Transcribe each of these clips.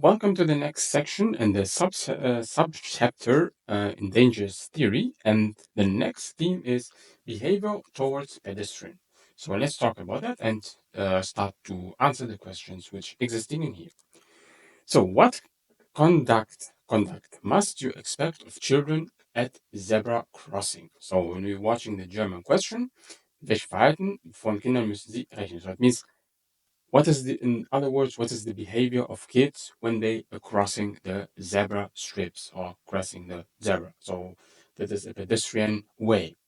Welcome to the next section and the subchapter Endangers Theory. And the next theme is behavior towards pedestrian. So let's talk about that and start to answer the questions which existing in here. So what conduct must you expect of children at zebra crossing? So when we're watching the German question, welche Verhalten von Kindern müssen Sie rechnen? So it means in other words, what is the behavior of kids when they are crossing the zebra strips or crossing the zebra? So that is a pedestrian way.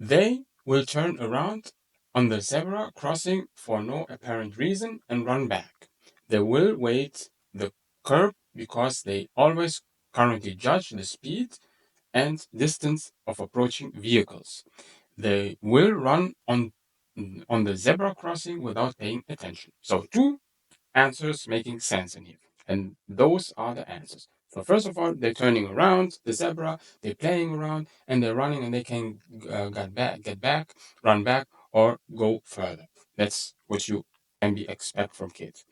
They will turn around on the zebra crossing for no apparent reason and run back. They will wait the curb because they always currently judge the speed and distance of approaching vehicles. They will run on the zebra crossing without paying attention. So two answers making sense in here. And those are the answers. So first of all, they're turning around the zebra, they're playing around, and they're running, and they can get back, run back, or go further. That's what you can be expect from kids.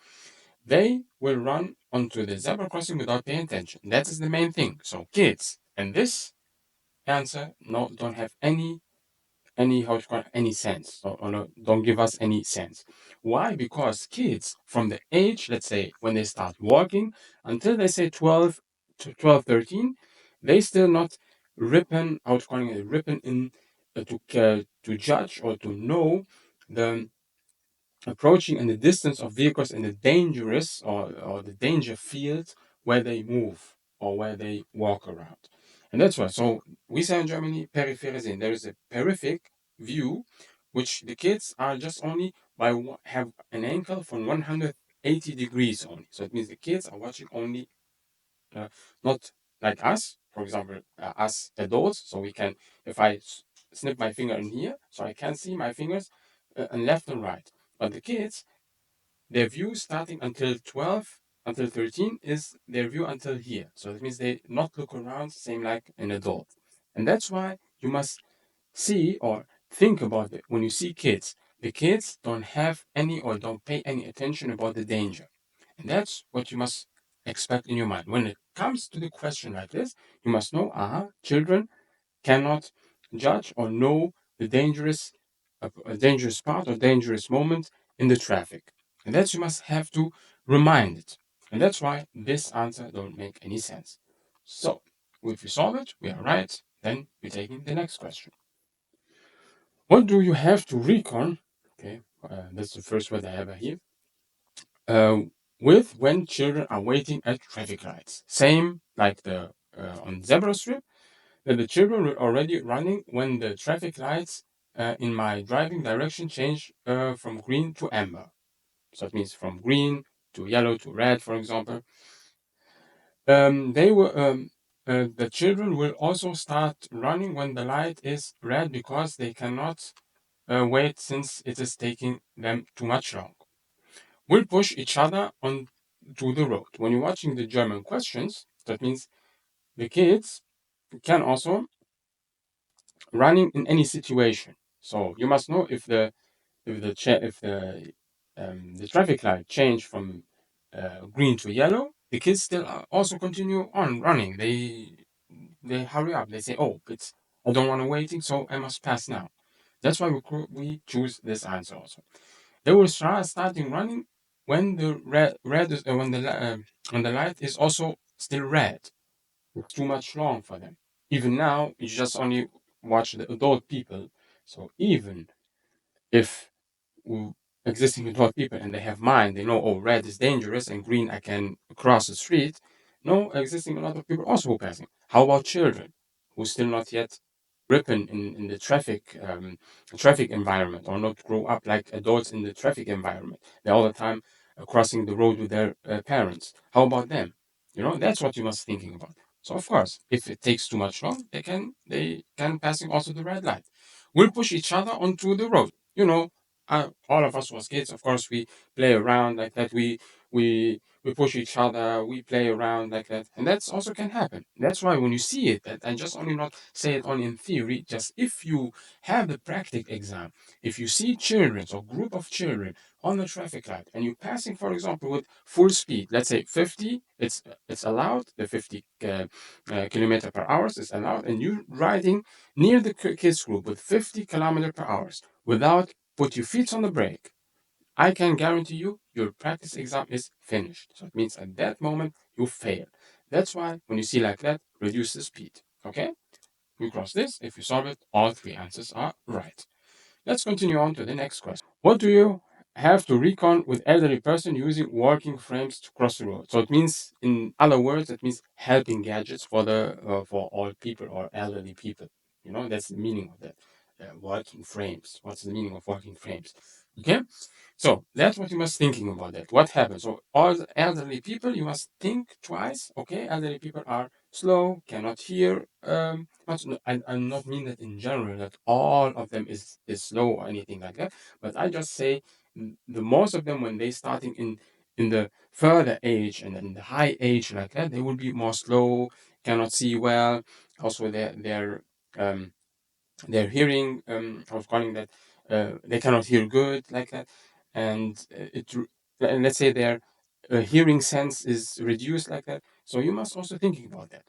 They will run onto the zebra crossing without paying attention. That is the main thing. So kids, and this answer no don't have any how to call it, any sense or no, don't give us any sense. Why? Because kids from the age, let's say when they start walking until they say 12 to 12 13, they still not ripping how to call it ripping in to judge or to know the approaching and the distance of vehicles in the dangerous or the danger field where they move or where they walk around. And that's why. So we say in Germany, peripherism. There is a peripheral view, which the kids are just only have an angle from 180 degrees only. So it means the kids are watching only, not like us, for example, us adults. So we can, if I snip my finger in here, so I can see my fingers and left and right. But the kids, their view starting until 12, until 13 is their view until here. So that means they not look around, same like an adult. And that's why you must see or think about it when you see kids. The kids don't have any or don't pay any attention about the danger. And that's what you must expect in your mind. When it comes to the question like this, you must know, children cannot judge or know the a dangerous part or dangerous moment in the traffic. And that's you must have to remind it. And that's why this answer don't make any sense. So if we solve it, we are right. Then we're taking the next question. What do you have to recon? Okay, that's the first word I have here. Uh, with when children are waiting at traffic lights. Same like the on zebra strip, that the children were already running when the traffic lights in my driving direction change from green to amber. So it means from green to yellow to red, for example. They were the children will also start running when the light is red because they cannot wait since it is taking them too much long. Will push each other on to the road. When you're watching the German questions, that means the kids can also running in any situation. So you must know if the traffic light change from green to yellow, the kids still also continue on running. They hurry up. They say, "Oh, it's I don't want to waiting, so I must pass now." That's why we choose this answer also. They will start starting running when the red is when the light is also still red. It's too much long for them. Even now, you just only watch the adult people. So even if w- existing adult people and they have mind, they know, oh, red is dangerous and green I can cross the street. No, existing a lot of people also passing. How about children who still not yet ripen in the traffic environment or not grow up like adults in the traffic environment? They're all the time crossing the road with their parents. How about them? That's what you must thinking about. So of course, if it takes too much long, they can passing also the red light. We'll push each other onto the road. All of us was kids. Of course, we play around like that. We we push each other, we play around like that, and that's also can happen. That's why when you see it, and just only not say it only in theory, just if you have the practical exam, if you see children or group of children on the traffic light and you're passing, for example, with full speed, let's say 50, it's allowed, the 50 kilometer per hour is allowed, and you're riding near the kids group with 50 kilometer per hour without put your feet on the brake, I can guarantee you your practice exam is finished. So it means at that moment you fail. That's why when you see like that, reduce the speed. Okay? We cross this. If you solve it, all three answers are right. Let's continue on to the next question. What do you have to recon with elderly person using working frames to cross the road? So it means, in other words, it means helping gadgets for the for all people or elderly people. You know, that's the meaning of that. Working frames. What's the meaning of working frames? Okay, so that's what you must thinking about that. What happens? So all the elderly people, you must think twice. Okay, elderly people are slow, cannot hear. I not mean that in general that all of them is slow or anything like that. But I just say the most of them when they starting in the further age and in the high age like that, they will be more slow, cannot see well. Also, um their hearing, I was calling that, they cannot hear good like that, and and let's say their hearing sense is reduced like that. So you must also thinking about that.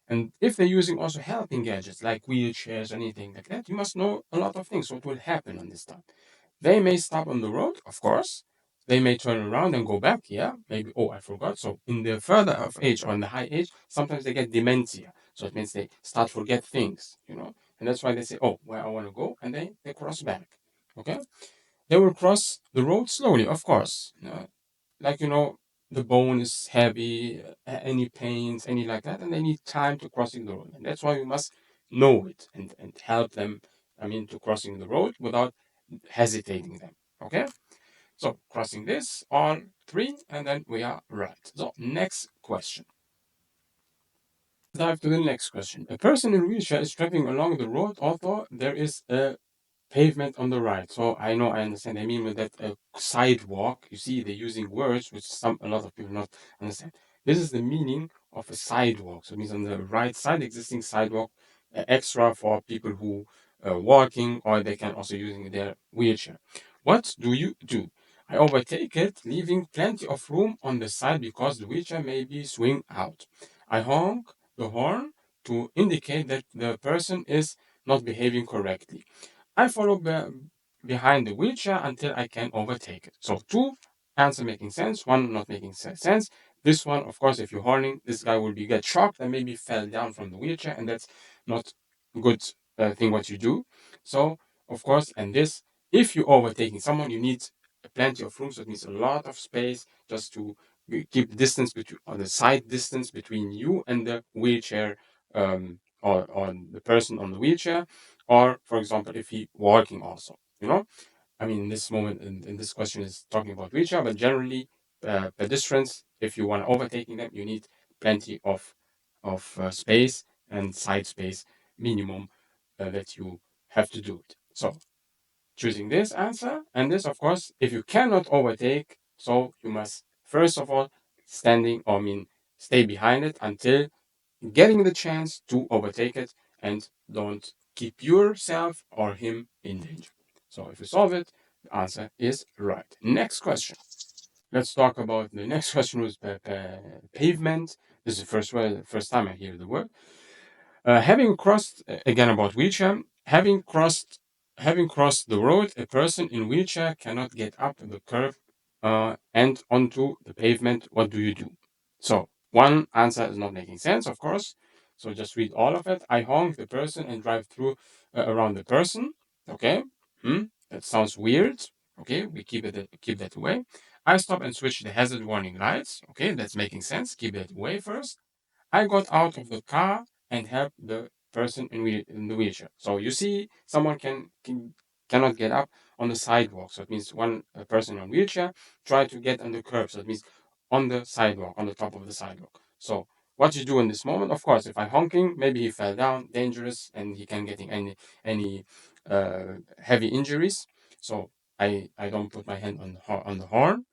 And if they're using also helping gadgets like wheelchairs or anything like that, you must know a lot of things. What will happen on this time? They may stop on the road, of course. They may turn around and go back. Yeah, maybe. Oh, I forgot. So in the further of age or in the high age, sometimes they get dementia. So it means they start forget things. And that's why they say, "Oh, where I want to go," and they cross back. Okay, they will cross the road slowly, of course. Like the bone is heavy, any pains, any like that, and they need time to crossing the road, and that's why we must know it and help them. I mean, to crossing the road without hesitating them. Okay, so crossing this on three, and then we are right. So next question. Dive to the next question. A person in wheelchair is traveling along the road, although there is a pavement on the right. So I understand. I mean with that sidewalk. You see, they're using words which a lot of people not understand. This is the meaning of a sidewalk. So it means on the right side, existing sidewalk, extra for people who walking, or they can also using their wheelchair. What do you do? I overtake it, leaving plenty of room on the side because the wheelchair may be swing out. I honk the horn to indicate that the person is not behaving correctly. I follow behind the wheelchair until I can overtake it. So two answer making sense, one not making sense. This one, of course, if you're horning, this guy will be get shocked and maybe fell down from the wheelchair, and that's not good thing what you do. So of course, and this, if you're overtaking someone, you need plenty of room. So it needs a lot of space just to keep distance between, or the side distance between you and the wheelchair, or the person on the wheelchair, or for example if he walking also. I mean in this moment, in this question is talking about wheelchair, but generally pedestrians, if you want to overtaking them, you need plenty of space and side space minimum, that you have to do it. So choosing this answer, and this of course, if you cannot overtake, so you must first of all standing, or I mean stay behind it until getting the chance to overtake it, and don't keep yourself or him in danger. So if you solve it, the answer is right. Next question. Let's talk about the next question was pavement. This is the first time I hear the word. Having crossed, again about wheelchair, having crossed the road, a person in wheelchair cannot get up the curb and onto the pavement. What do you do? So one answer is not making sense, of course. So just read all of it. I honk the person and drive through around the person. Okay, that sounds weird. Okay, we keep that away. I stop and switch the hazard warning lights. Okay, that's making sense. Keep that away first. I got out of the car and helped the person in the wheelchair. So you see, someone cannot get up on the sidewalk. So it means one person on wheelchair try to get on the curb. So it means on the sidewalk, on the top of the sidewalk. So what you do in this moment, of course, if I honking, maybe he fell down, dangerous, and he can getting any heavy injuries. So I don't put my hand on the horn.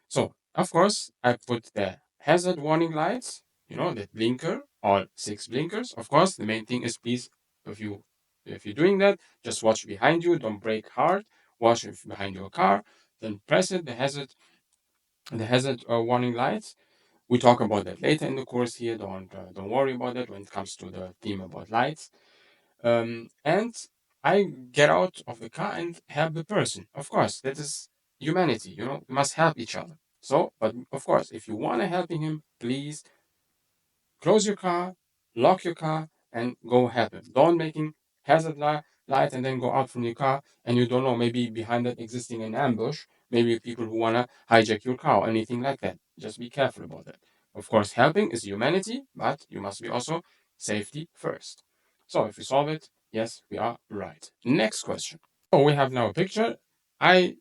So Of course, I put the hazard warning lights, the blinker, all six blinkers. Of course, the main thing is please, if you if you're doing that, just watch behind you. Don't brake hard. Watch if behind your car. Then press it. The hazard warning lights. We talk about that later in the course here. Don't worry about that when it comes to the theme about lights. And I get out of the car and help the person. Of course, that is humanity. We must help each other. So, but of course, if you want to helping him, please close your car, lock your car, and go help him. Don't making hazard light and then go out from your car and you don't know, maybe behind that existing an ambush, maybe people who wanna hijack your car or anything like that. Just be careful about that. Of course, helping is humanity, but you must be also safety first. So if we solve it, yes, we are right. Next question. So we have now a picture. I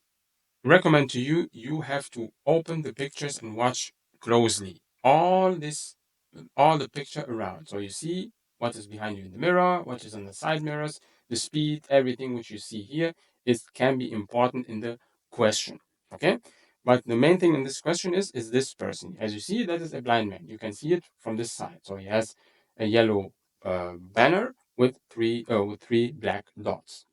recommend to you, you have to open the pictures and watch closely all the picture around, so you see what is behind you in the mirror, what is on the side mirrors, the speed, everything which you see here is can be important in the question. Okay, but the main thing in this question is this person, as you see, that is a blind man. You can see it from this side, so he has a yellow banner with three black dots.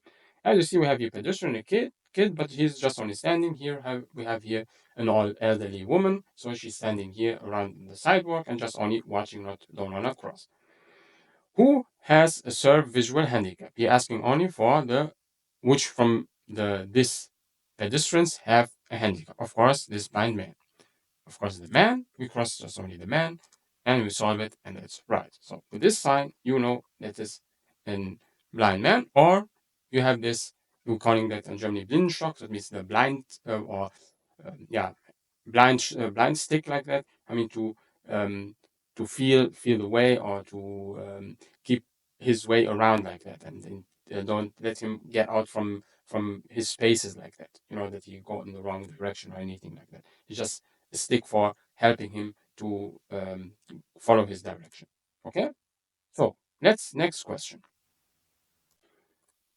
As you see, we have here pedestrian, a kid, but he's just only standing here. We have here an old elderly woman, so she's standing here around the sidewalk and just only watching, not don't wanna cross. Who has a served visual handicap? You're asking only for the which from the this pedestrians have a handicap. Of course, this blind man. Of course, the man, we cross just only the man, and we solve it, and that's right. So with this sign, you know that is a blind man, or you have this, we're calling that in Germany Blindenstock, that means the blind, or yeah, blind stick like that. I mean um, to feel the way, or to keep his way around like that, and then don't let him get out from his spaces like that. That he go in the wrong direction or anything like that. It's just a stick for helping him to follow his direction. Okay, so let's next question.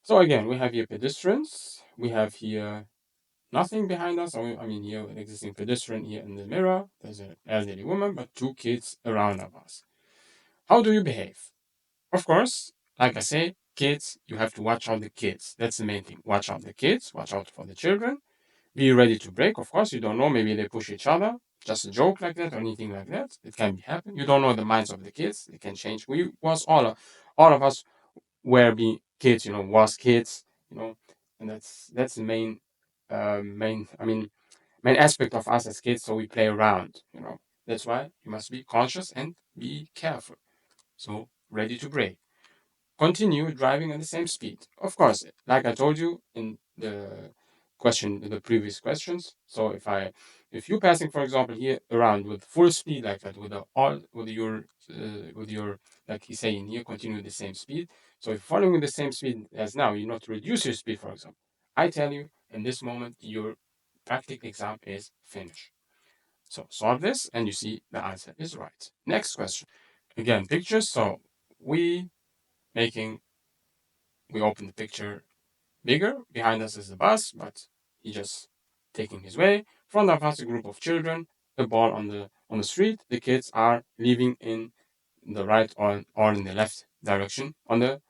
So again, we have here pedestrians. We have here nothing behind us. I mean, here an existing pedestrian here in the mirror. There's an elderly woman, but two kids around of us. How do you behave? Of course, like I say, kids, you have to watch out the kids. That's the main thing. Watch out the kids. Watch out for the children. Be ready to break. Of course, you don't know. Maybe they push each other. Just a joke like that or anything like that. It can be happen. You don't know the minds of the kids. It can change. We was all of us were be kids. Was kids. And that's the main. I mean, main aspect of us as kids, so we play around. That's why you must be conscious and be careful. So ready to brake. Continue driving at the same speed. Of course, like I told you in the previous questions. So if you're passing, for example, here around with full speed like that, with your like he's saying here, continue the same speed. So if following the same speed as now, you not reduce your speed, for example. I tell you, in this moment, your practical exam is finished. So solve this and you see the answer is right. Next question. Again, pictures. So we making we open the picture bigger. Behind us is the bus, but he just taking his way. Front of us a group of children, a ball on the street. The kids are leaving in the right or in the left direction on the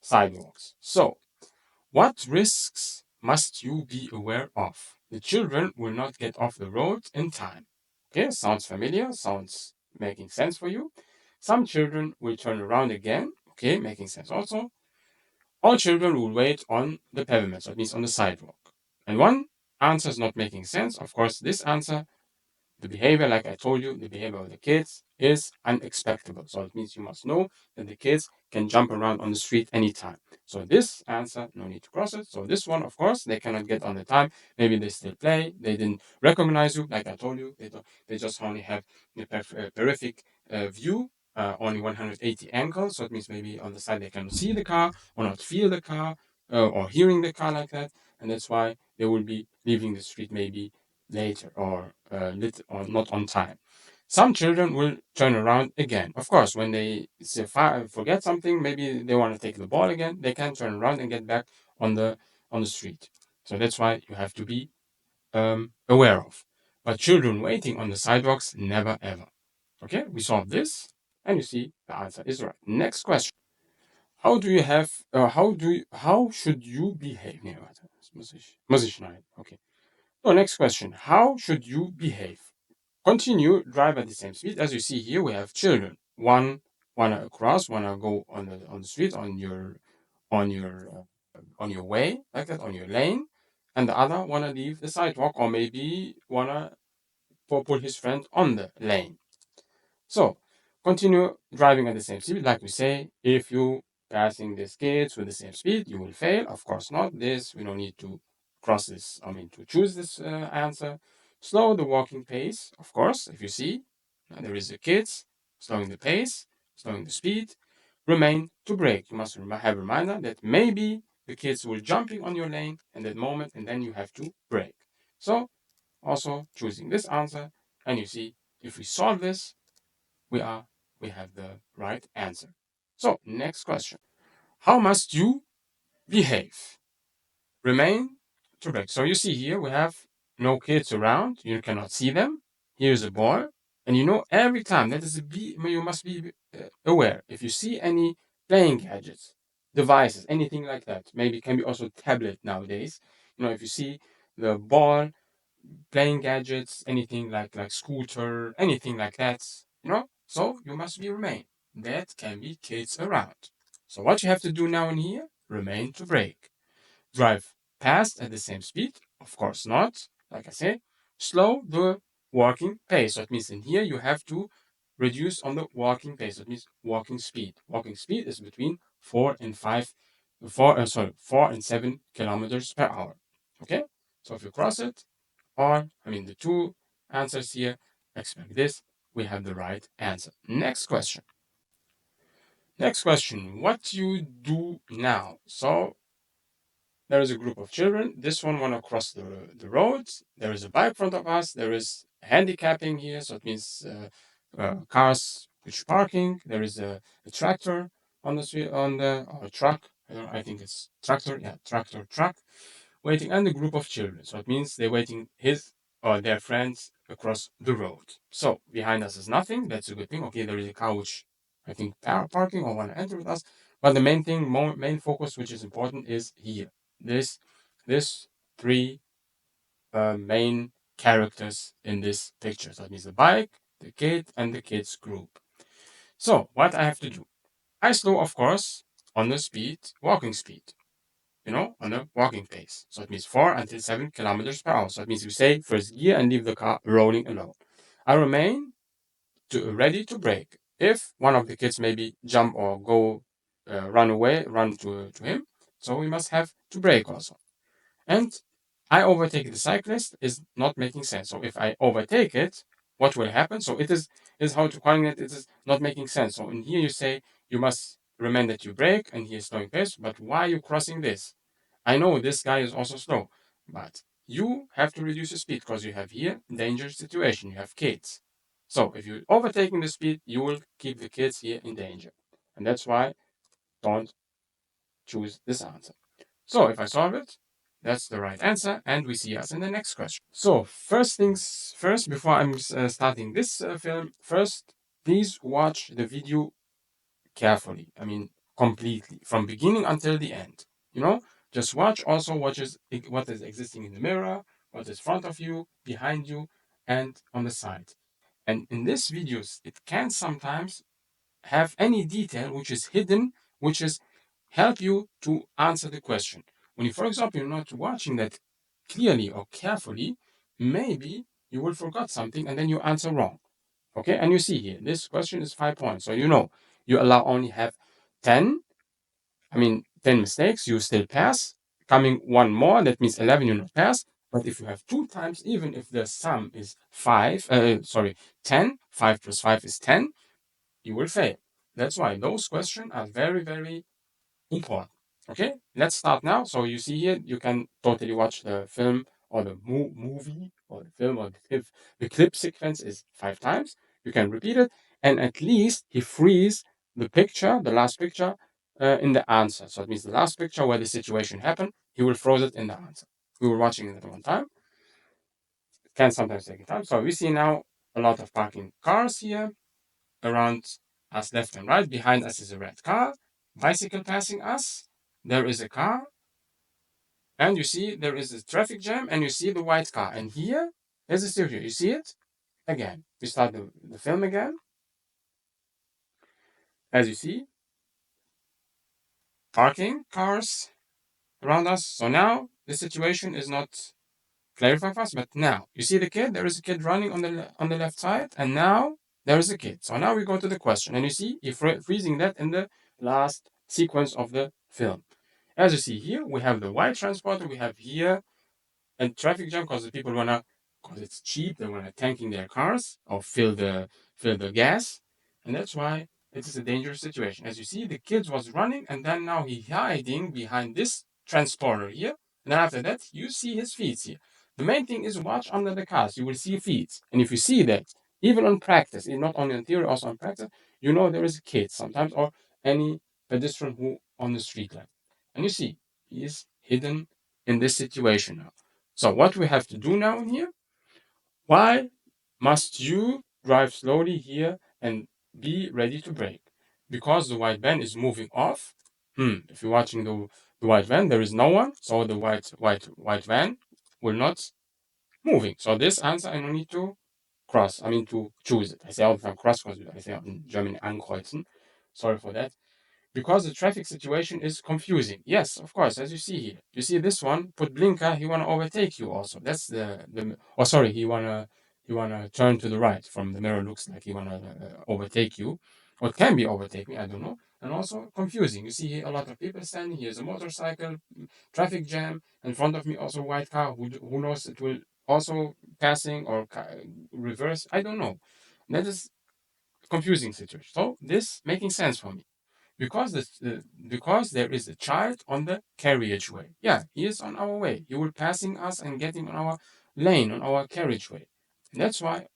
sidewalks. So what risks must you be aware of? The children will not get off the road in time. Okay, sounds familiar, sounds making sense for you. Some children will turn around again. Okay, making sense also. All children will wait on the pavement, so it means on the sidewalk. And one answer is not making sense. Of course, this answer, the behavior, like I told you, the behavior of the kids is unexpected. So it means you must know that the kids can jump around on the street anytime. So this answer, no need to cross it. So this one, of course, they cannot get on the time. Maybe they still play. They didn't recognize you, like I told you. They just only have a peripheral view, only 180 angle. So it means maybe on the side they cannot see the car or not feel the car or hearing the car like that. And that's why they will be leaving the street maybe later or not on time. Some children will turn around again. Of course, when they forget something, maybe they want to take the ball again, they can turn around and get back on the street. So that's why you have to be aware of. but children waiting on the sidewalks never ever. Okay, we solved this, and you see the answer is right. Next question. How do you have, how should you behave? Nee, warte, das muss ich schneiden. Okay. So, next question. How should you behave? Continue, drive at the same speed. As you see here, we have children. One wanna cross, wanna go on the street, on your on your way, like that, on your lane, and the other wanna leave the sidewalk, or maybe wanna put his friend on the lane. So continue driving at the same speed. Like we say, if you passing these kids with the same speed, you will fail. Of course not. This, we don't need to cross this, to choose this answer. Slow the walking pace, of course. If you see, there is the kids slowing the pace, slowing the speed. Remain to brake. You must have a reminder that maybe the kids will jumping on your lane in that moment, and then you have to brake. So also choosing this answer, and you see, if we solve this, we are we have the right answer. So next question. How must you behave? Remain to brake. So you see here we have no kids around. You cannot see them. Here's a boy. And you know every time that is you must be aware. If you see any playing gadgets, devices, anything like that, maybe it can be also tablet nowadays. If you see the ball, playing gadgets, anything like scooter, anything like that, So you must be remain. That can be kids around. So what you have to do now in here, remain to brake. Drive fast at the same speed? Of course not. Like I said, slow the walking pace. So it means in here you have to reduce on the walking pace. That means walking speed. Walking speed is between 4 and 7 kilometers per hour. Okay? So if you cross it, or the two answers here, expect this, we have the right answer. Next question. Next question. What you do now? So there is a group of children. This one want to cross the road. There is a bike in front of us. There is handicapping here, so it means cars which parking. There is a tractor on the street, or a truck. I think it's tractor. Yeah, tractor truck waiting, and a group of children. So it means they're waiting his or their friends across the road. So behind us is nothing. That's a good thing. Okay, there is a car which I think parking or want to enter with us. But the main thing, main focus, which is important, is here. This three main characters in this picture. So that means the bike, the kid, and the kids group. So what I have to do? I slow, of course, on the speed, walking speed. On the walking pace. So it means 4 until 7 kilometers per hour. So it means you say first gear and leave the car rolling alone. I remain ready to brake. If one of the kids maybe jump or go run away, run to him, so we must have to brake also. And I overtake the cyclist is not making sense. So if I overtake it, what will happen? So is how to calling it. It is not making sense. So in here you say you must remain that you brake, and he is slowing pace. But why are you crossing this? I know this guy is also slow, but you have to reduce the speed because you have here dangerous situation. You have kids. So if you're overtaking the speed, you will keep the kids here in danger. And that's why don't choose this answer. So if I solve it, that's the right answer, and we see us in the next question. So first things first, before I'm starting this film, first please watch the video carefully. Completely from beginning until the end. Just watch also what is existing in the mirror, what is front of you, behind you, and on the side. And in these videos, it can sometimes have any detail which is hidden, which is help you to answer the question. When you, for example, you're not watching that clearly or carefully, maybe you will forget something and then you answer wrong. Okay, and you see here, this question is 5 points. So you allow only have 10, 10 mistakes, you still pass. Coming one more, that means 11, you not pass. But if you have two times, even if the sum is 10, 5 plus 5 is 10, you will fail. That's why those questions are very, very important. Okay, let's start now. So you see here, you can totally watch the film or the movie or the film or the clip sequence is 5 times. You can repeat it, and at least he frees the picture, the last picture, in the answer. So it means the last picture where the situation happened, he will froze it in the answer. We were watching it at one time. can sometimes take time. So we see now a lot of parking cars here around us, left and right. Behind us is a red car, bicycle passing us. There is a car, and you see there is a traffic jam, and you see the white car. And here, there's a stereo. You see it again. We start the film again. As you see, parking cars around us. So now the situation is not clarified for us, but now you see the kid. There is a kid running on the left side, and now there is a kid. So now we go to the question, and you see he freezing that in the last sequence of the film. As you see here, we have the white transporter. We have here and traffic jam because the people wanna, because it's cheap, they wanna tanking their cars or fill the gas, and that's why it is a dangerous situation. As you see, the kids was running, and then now he hiding behind this transporter here, and then after that you see his feet here. The main thing is watch under the cars. You will see feet, and if you see that, even on practice, not only on theory, also on practice, you know there is a kid sometimes or any pedestrian who on the street line, and you see he is hidden in this situation now. So what we have to do now in here, why must you drive slowly here and be ready to brake? Because the white van is moving off. If you're watching the white van, there is no one, so the white van will not moving. So this answer I don't need to cross. I mean to choose it. I say all the time cross because I say in German ankreuzen. Sorry for that, because the traffic situation is confusing. Yes, of course, as you see here. You see this one, put blinker, he wanna overtake you also. That's the oh sorry, he wanna turn to the right from the mirror, looks like he wanna overtake you. Or it can be overtaking, I don't know. And also confusing. You see here a lot of people standing, here's a motorcycle, traffic jam, in front of me also a white car, who knows it will also passing or reverse, I don't know. That is confusing situation. So this making sense for me because there is a child on the carriageway. Yeah, he is on our way. He will passing us and getting on our lane, on our carriageway. And that's why,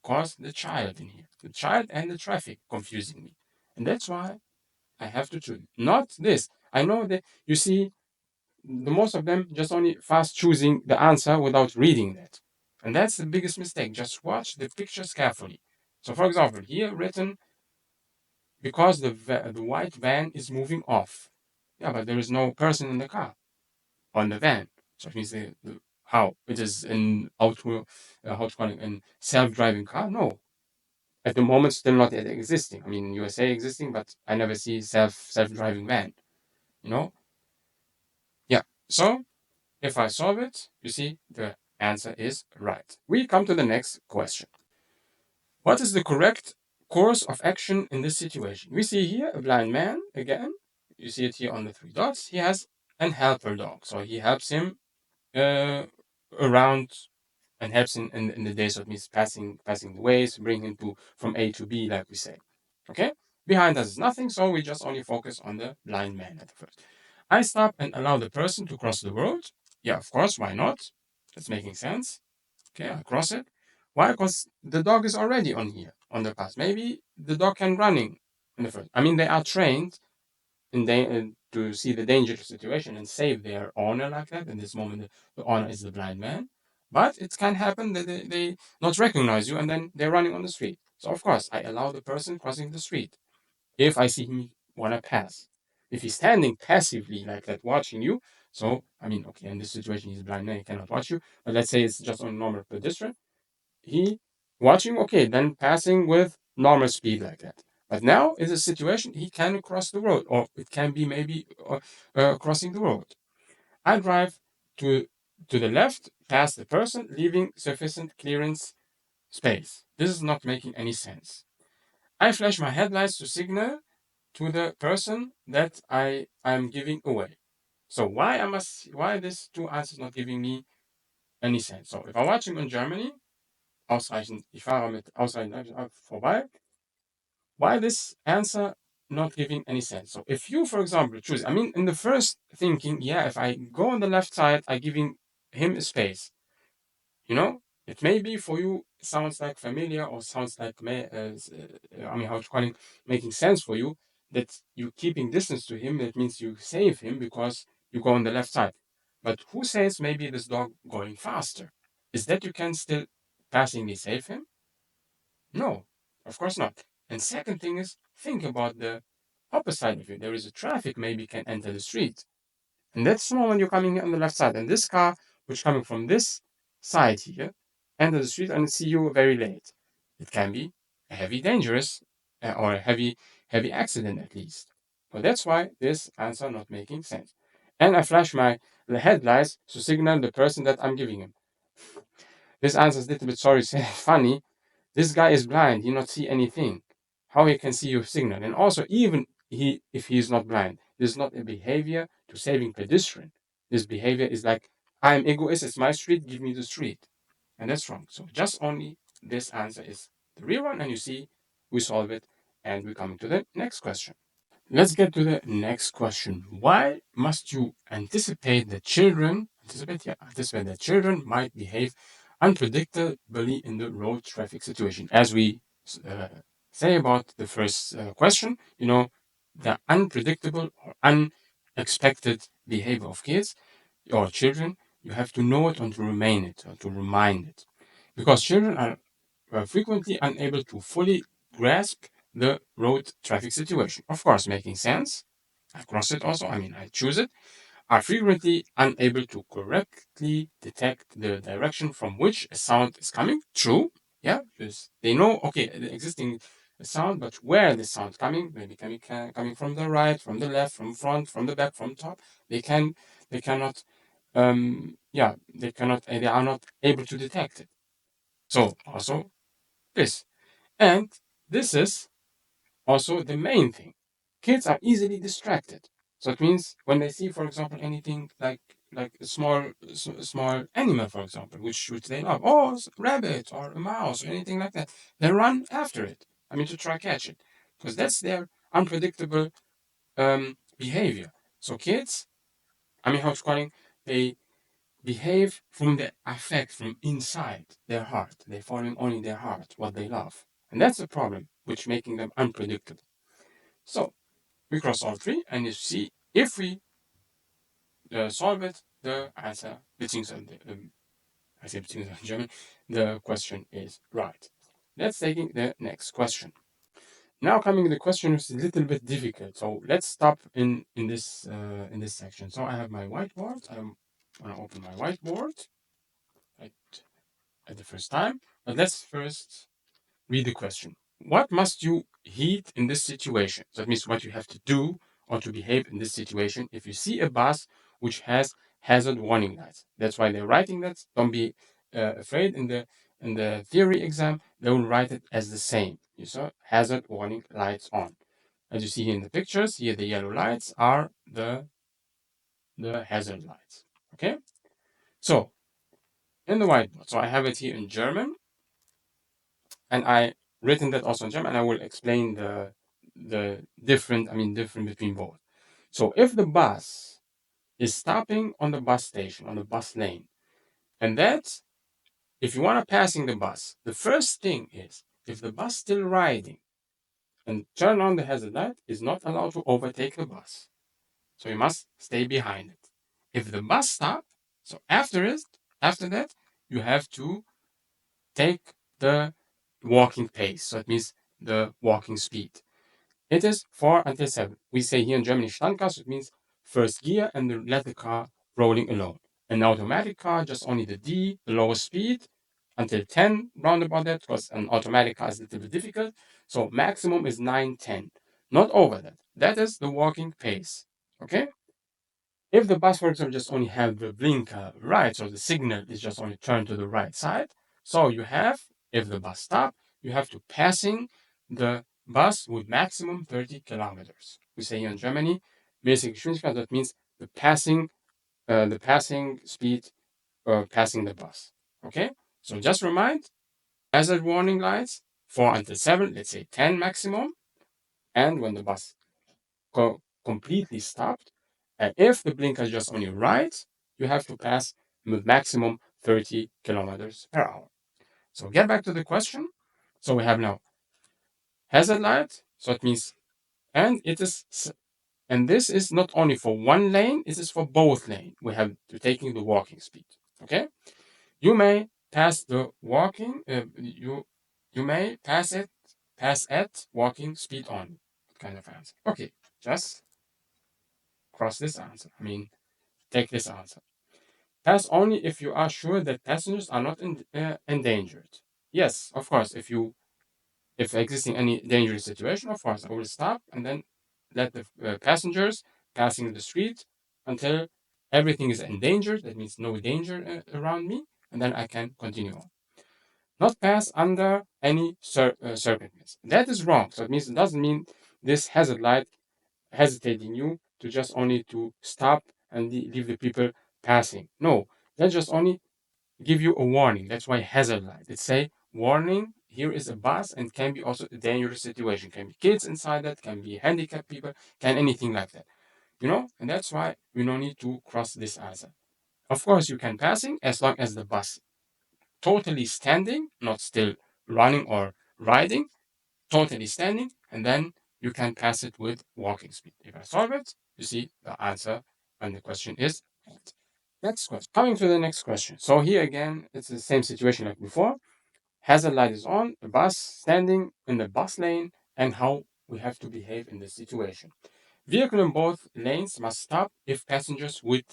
because the child in here, the child and the traffic confusing me. And that's why I have to choose. Not this. I know that you see, the most of them just only fast choosing the answer without reading that. And that's the biggest mistake. Just watch the pictures carefully. So, for example, here written because the white van is moving off. Yeah, but there is no person in the car on the van. So it means how it is in auto, how to call it, in self-driving car. No, at the moment still not yet existing. I mean, USA existing, but I never see self-driving van. You know? Yeah. So if I solve it, you see the answer is right. We come to the next question. What is the correct course of action in this situation? We see here a blind man again. You see it here on the three dots. He has an helper dog, so he helps him uh, around and helps in the day. So it means passing the ways, bring him to from A to B, like we say. Okay. Behind us is nothing, so we just only focus on the blind man at first. I stop and allow the person to cross the road. Yeah, of course. Why not? That's making sense. Okay, I cross it. Why? Because the dog is already on here, on the path. Maybe the dog can running in the first. I mean, they are trained to see the dangerous situation and save their owner like that. In this moment, the owner is the blind man. But it can happen that they not recognize you and then they're running on the street. So of course, I allow the person crossing the street if I see him wanna pass. If he's standing passively like that, watching you, so I mean, okay, in this situation he's blind man, he cannot watch you. But let's say it's just on normal pedestrian, he watching, okay, then passing with normal speed like that. But now is a situation he can cross the road, or it can be maybe crossing the road. I drive to to the left, past the person, leaving sufficient clearance space. This is not making any sense. I flash my headlights to signal to the person that I am giving away. So why this two answers not giving me any sense? So if I'm watching in Germany, ausreichend, ich fahre mit ausreichend vorbei, why this answer not giving any sense? So if you, for example, choose, I mean, in the first thinking, yeah, if I go on the left side, I giving him a space. You know, it may be for you sounds like familiar or sounds like I mean, how to call it, making sense for you that you keeping distance to him. That means you save him because you go on the left side. But who says maybe this dog going faster? is that you can still passingly save him? No, of course not. And second thing is, think about the opposite of you. There is a traffic maybe can enter the street. And that's small when you're coming on the left side. And this car, which coming from this side here, enter the street and see you very late. It can be a heavy dangerous or a heavy accident at least. So that's why this answer not making sense. And I flash my the headlights to signal the person that I'm giving him. This answer is a little bit sorry, funny. This guy is blind. He not see anything. How he can see your signal? And also, even if he is not blind, this is not a behavior to saving pedestrian. This behavior is like, I'm egoist. It's my street. Give me the street, and that's wrong. So just only this answer is the real one, and you see, we solve it, and we're coming to the next question. Let's get to the next question. Why must you anticipate that children might behave unpredictably in the road traffic situation? As we uh, say about the first question, the unpredictable or unexpected behavior of kids or children, you have to know it and to remain it or to remind it. Because children are frequently unable to fully grasp the road traffic situation. Of course, making sense. I cross it also. I mean, I choose it. Are frequently unable to correctly detect the direction from which a sound is coming. True. Yeah, because they know, okay, the existing sound, but where the sound coming, maybe coming from the right, from the left, from front, from the back, from top. They can, they cannot, they are not able to detect it. So also this. And this is also the main thing. Kids are easily distracted. So it means when they see, for example, anything like a small animal, for example, which they love, oh, a rabbit or a mouse or anything like that, they run after it. I mean, to try catch it, because that's their unpredictable behavior. So kids, I mean, how to calling, they behave from the affect from inside their heart. They're following only their heart, what they love. And that's the problem, which making them unpredictable. So we cross all three, and you see if we solve it, the answer, beziehungsweise, I say beziehungsweise in German, the question is right. Let's take the next question. Now coming the question is a little bit difficult. So let's stop in this section. So I have my whiteboard. I'm gonna open my whiteboard right at the first time. But let's first read the question. What must you heed in this situation? That means what you have to do or to behave in this situation if you see a bus which has hazard warning lights. That's why they're writing that. Don't be afraid in the theory exam. They will write it as the same. You saw hazard warning lights on. As you see here in the pictures, here the yellow lights are the hazard lights. Okay. So in the whiteboard, so I have it here in German, and I written that also in German, and I will explain the different between both. So if the bus is stopping on the bus station, on the bus lane, and that's if you want to passing the bus, the first thing is if the bus still riding and turn on the hazard light, is not allowed to overtake the bus. So you must stay behind it. If the bus stop, so after that, you have to take the walking pace. So it means the walking speed. It is 4 until 7. We say here in Germany Standgas, it means first gear and let the car rolling alone. An automatic car, just only the D, the lowest speed, until 10 round about that, because an automatic car is a little bit difficult. So maximum is 9, 10. Not over that. That is the walking pace. Okay? If the bus, for example, just only have the blinker right, so the signal is just only turned to the right side, so you have, if the bus stop, you have to passing the bus with maximum 30 kilometers. We say here in Germany, basic Geschwindigkeit, that means the passing speed, passing the bus. Okay, so just remind, hazard warning lights 4 until 7, let's say 10 maximum, and when the bus completely stopped. And if the blinker is just on your right, you have to pass with maximum 30 kilometers per hour. So get back to the question. So we have now hazard light. So it means, and it is, and this is not only for one lane, it is for both lane. We have to taking the walking speed. Okay. You may pass the walking. You may pass at walking speed only. What kind of answer? Okay, just cross this answer. I mean, take this answer. Pass only if you are sure that passengers are not endangered. Yes, of course. If existing any dangerous situation, of course, I will stop and then let the passengers passing the street until everything is endangered. That means no danger around me, and then I can continue on. Not pass under any circumstance. That is wrong. So it means it doesn't mean this hazard light hesitating you to just only to stop and leave the people passing. No, that just only give you a warning. That's why hazard light. It say warning. Here is a bus and can be also a dangerous situation. Can be kids inside that. Can be handicapped people. Can anything like that. You know, and that's why we don't need to cross this hazard. Of course, you can passing as long as the bus totally standing, not still running or riding, totally standing, and then you can pass it with walking speed. If I solve it, you see the answer, and the question is right. Next question. Coming to the next question. So here again, it's the same situation like before. Hazard light is on, the bus standing in the bus lane, and how we have to behave in this situation. Vehicle in both lanes must stop if passengers would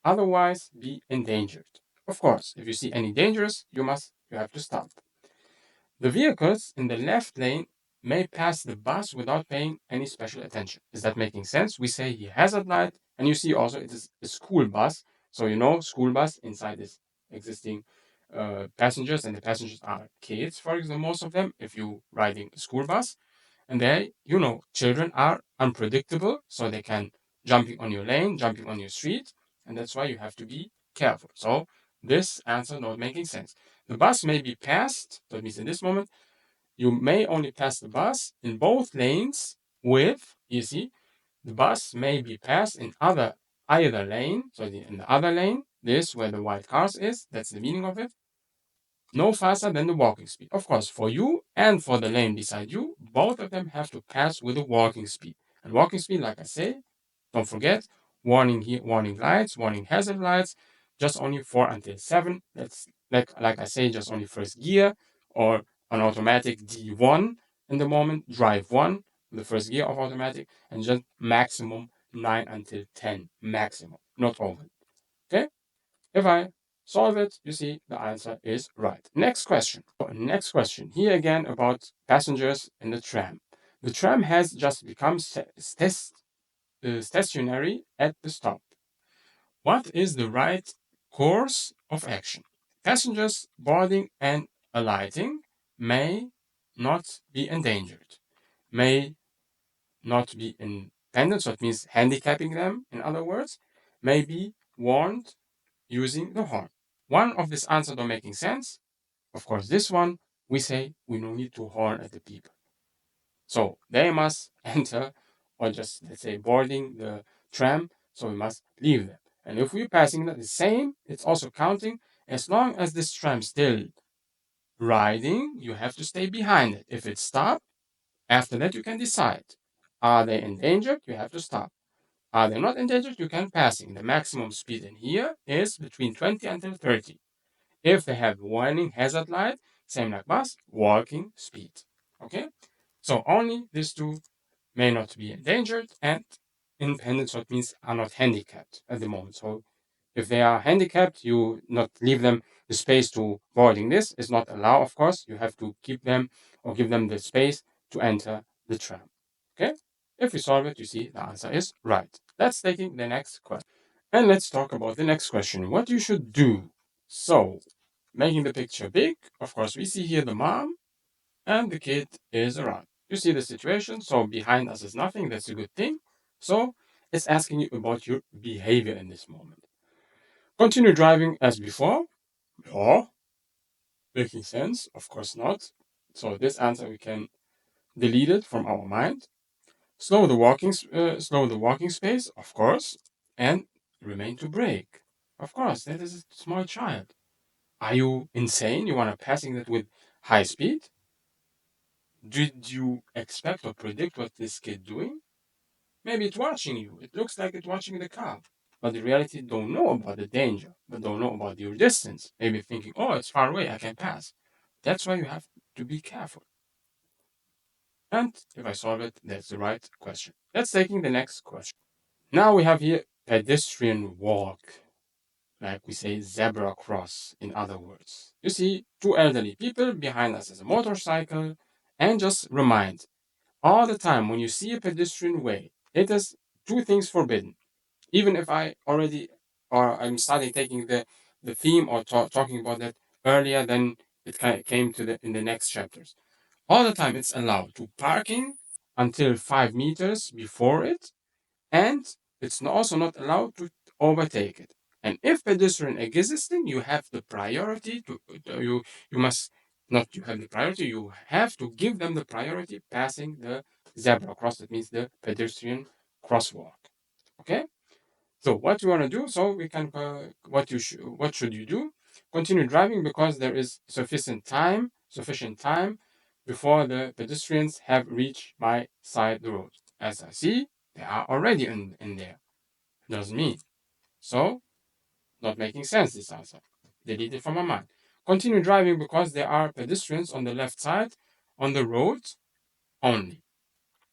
otherwise be endangered. Of course, if you see any dangers, you have to stop. The vehicles in the left lane may pass the bus without paying any special attention. Is that making sense? We say he hazard light, and you see also it is a school bus. So you know, school bus inside is existing passengers, and the passengers are kids, for example, most of them. If you riding a school bus, and they, you know, children are unpredictable, so they can jumping on your lane, jumping on your street, and that's why you have to be careful. So this answer not making sense. The bus may be passed. That means in this moment you may only pass the bus in both lanes with, you see, the bus may be passed in either lane. So in the other lane, this where the white cars is. That's the meaning of it, no faster than the walking speed. Of course, for you and for the lane beside you, both of them have to pass with a walking speed. And walking speed, like I say, don't forget, warning here, warning lights, warning hazard lights, just only 4 until 7. That's like I say, just only first gear or an automatic D1 in the moment, drive 1, the first gear of automatic, and just maximum 9 until 10, maximum, not over. Okay? If I solve it, you see the answer is right. Next question. Next question. Here again about passengers in the tram. The tram has just become stationary at the stop. What is the right course of action? Passengers boarding and alighting may not be endangered, may not be independent, so it means handicapping them, in other words, may be warned using the horn. One of these answers don't making sense. Of course, this one, we say we don't need to horn at the people. So they must enter or just, let's say, boarding the tram, so we must leave them. And if we're passing the same, it's also counting. As long as this tram still riding, you have to stay behind it. If it stopped, after that you can decide. Are they endangered? You have to stop. Are they not endangered? You can passing. The maximum speed in here is between 20 until 30. If they have warning hazard light, same like bus, walking speed. Okay? So only these two may not be endangered and independent, so it means are not handicapped at the moment. So if they are handicapped, you not leave them the space to boarding. This is not allowed, of course. You have to keep them or give them the space to enter the tram. Okay? If we solve it, you see the answer is right. Let's take the next question. And let's talk about the next question. What you should do. So, making the picture big, of course, we see here the mom and the kid is around. You see the situation, so behind us is nothing, that's a good thing. So, it's asking you about your behavior in this moment. Continue driving as before? No. Making sense? Of course not. So, this answer we can delete it from our mind. Slow the walking space, of course, and remain to brake. Of course, that is a small child. Are you insane? You want to passing it with high speed? Did you expect or predict what this kid doing? Maybe it's watching you. It looks like it's watching the car. but the reality don't know about the danger, but don't know about your distance. Maybe thinking, oh, it's far away, I can pass. That's why you have to be careful. And if I solve it, that's the right question. Let's taking the next question. Now we have here pedestrian walk, like we say zebra cross in other words. You see two elderly people behind us as a motorcycle, and just remind all the time when you see a pedestrian way, it is two things forbidden. Even if I already or I'm starting taking the theme or talking about that earlier, then it came to the in the next chapters. All the time it's allowed to parking until 5 meters before it, and it's also not allowed to overtake it. And if pedestrian existing, you have the priority to you must not you have the priority. You have to give them the priority passing the zebra cross. That means the pedestrian crosswalk. Okay. So what you want to do? So we can what should you do? Continue driving because there is sufficient time before the pedestrians have reached my side the road. As I see, they are already in there. Doesn't mean so. Not making sense. This answer. Delete it from my mind. Continue driving because there are pedestrians on the left side on the road only.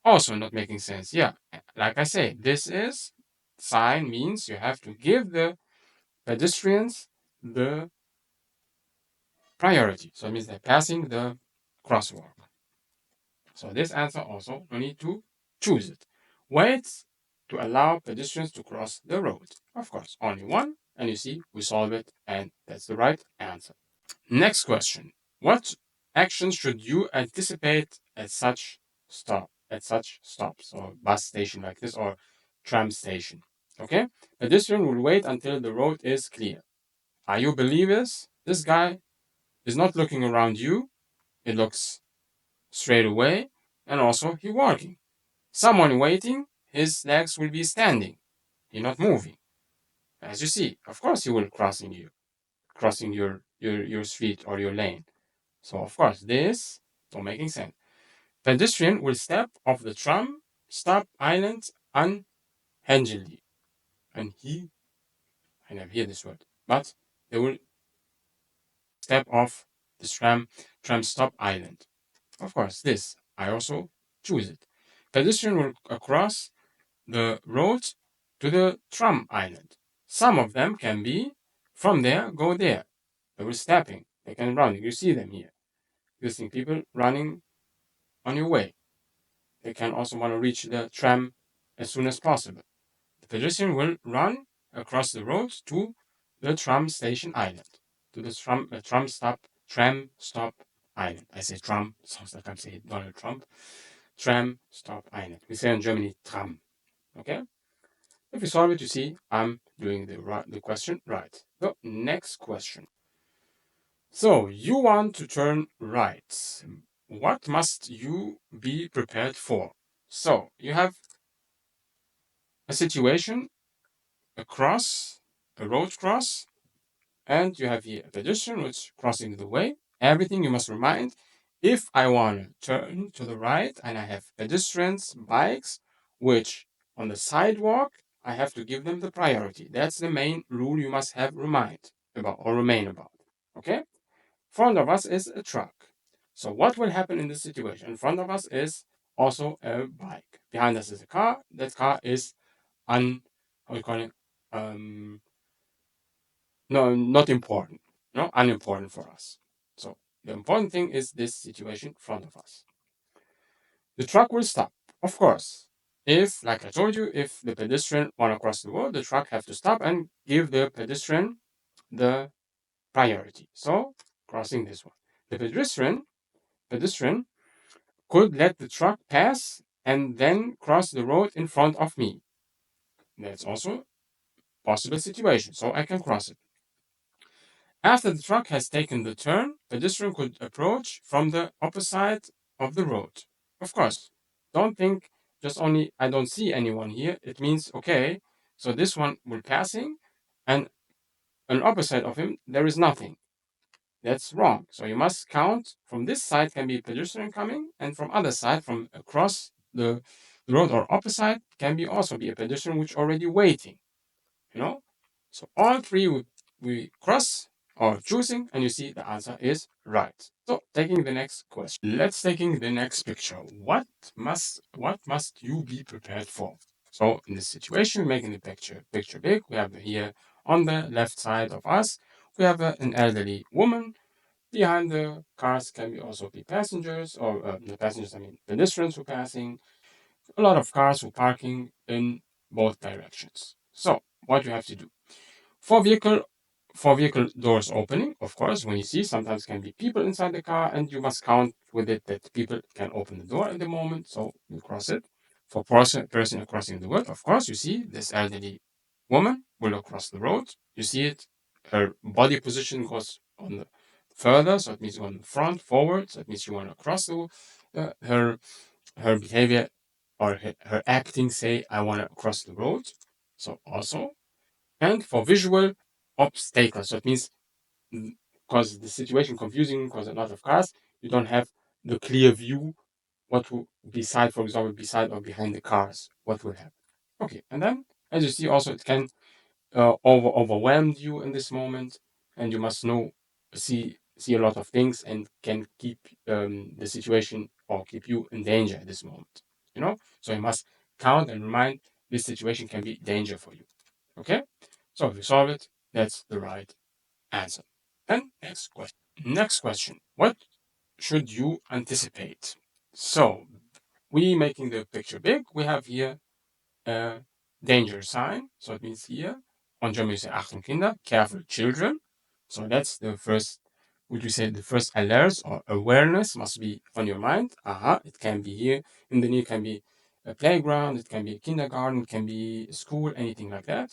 Also not making sense. Yeah, like I say, this is sign means you have to give the pedestrians the priority. So it means they're passing the crosswalk. So this answer also you need to choose it. Wait to allow pedestrians to cross the road. Of course, only one, and you see we solve it, and that's the right answer. Next question. What actions should you anticipate at such stops or bus station like this or tram station? Okay? Pedestrian will wait until the road is clear. Are you believers? This guy is not looking around you. It looks straight away, and also he walking. Someone waiting, his legs will be standing. He not moving. As you see, of course he will crossing your street or your lane. So of course this don't making sense. Pedestrian will step off the tram stop island unhingedly. And I never hear this word, but they will step off the tram stop island. Of course, this I also choose it. Pedestrian will cross the road to the tram island. Some of them can be from there go there. They were stepping. They can run. You see them here. You see people running on your way. They can also want to reach the tram as soon as possible. The pedestrian will run across the road to the tram station island, to the tram stop island. I say tram, sounds like I'm saying Donald Trump. Tram stop island. We say in Germany tram. Okay. If you solve it, you see I'm doing the question right. So next question. So you want to turn right. What must you be prepared for? So you have a situation, a road cross, and you have here a pedestrian which crossing the way. Everything you must remind. If I want to turn to the right and I have pedestrians, bikes, which on the sidewalk, I have to give them the priority. That's the main rule you must have remind about or remain about. Okay? Front of us is a truck. So what will happen in this situation? In front of us is also a bike. Behind us is a car. That car is how you call it? No, not important. No, unimportant for us. So the important thing is this situation in front of us. The truck will stop, of course. If, like I told you, if the pedestrian want to cross the road, the truck have to stop and give the pedestrian the priority. So crossing this one, the pedestrian could let the truck pass and then cross the road in front of me. That's also possible situation. So I can cross it. After the truck has taken the turn, pedestrian could approach from the opposite of the road. Of course, don't think just only I don't see anyone here. It means okay, so this one will passing, and on opposite of him there is nothing. That's wrong. So you must count from this side can be pedestrian coming, and from other side from across the road or opposite can be also be a pedestrian which already waiting. you know. So all three we cross or choosing, and you see the answer is right. So taking the next question. Let's taking the next picture. What must you be prepared for? So in this situation, making the picture big, we have here on the left side of us, we have an elderly woman. Behind the cars can be also be passengers, or the passengers, I mean pedestrians who passing. A lot of cars who parking in both directions. So what you have to do for vehicle doors opening, of course, when you see sometimes can be people inside the car, and you must count with it that people can open the door at the moment, so you cross it. For person crossing the road, of course, you see this elderly woman will across the road. You see it, her body position goes on the further, so it means on the front, forward, so it means you want to cross the her behavior or her acting say I want to cross the road. So also, and for visual obstacles. So it means because the situation confusing because a lot of cars, you don't have the clear view what will beside, for example, beside or behind the cars, what will happen. Okay, and then as you see, also it can overwhelm you in this moment, and you must know see a lot of things and can keep the situation or keep you in danger at this moment. You know, so you must count and remind this situation can be danger for you. Okay, so if you solve it, that's the right answer. And next question. Next question. What should you anticipate? So we making the picture big. We have here a danger sign. So it means here on German you say Achtung Kinder, careful children. So that's the first. Would you say the first alert or awareness must be on your mind? It can be here in the near, can be a playground, it can be a kindergarten, it can be a school, anything like that.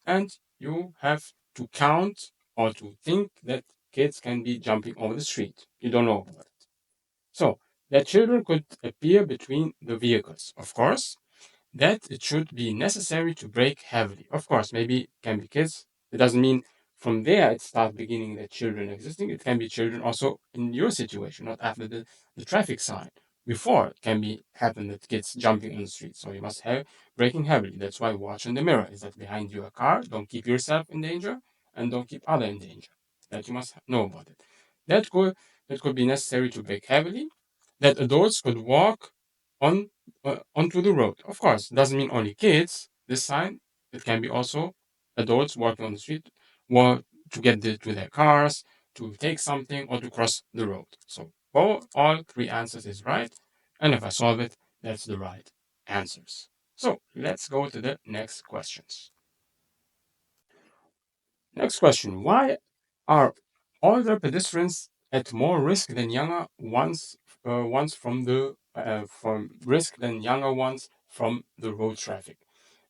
And you have to count or to think that kids can be jumping over the street. You don't know about it. So that children could appear between the vehicles. Of course, that it should be necessary to brake heavily. Of course, maybe can be kids. It doesn't mean from there it starts beginning that children existing. It can be children also in your situation, not after the traffic sign. Before it can be happen that kids jumping on the street. So you must have braking heavily. That's why watch in the mirror. Is that behind you a car? Don't keep yourself in danger and don't keep other in danger. That you must know about it. That could that could be necessary to brake heavily. That adults could walk on onto the road. Of course, it doesn't mean only kids. This sign, it can be also adults walking on the street, or to get to their cars, to take something, or to cross the road. So all three answers is right, and if I solve it, that's the right answers. So let's go to the next questions. Next question: why are older pedestrians at more risk than younger ones from risk than younger ones from the road traffic?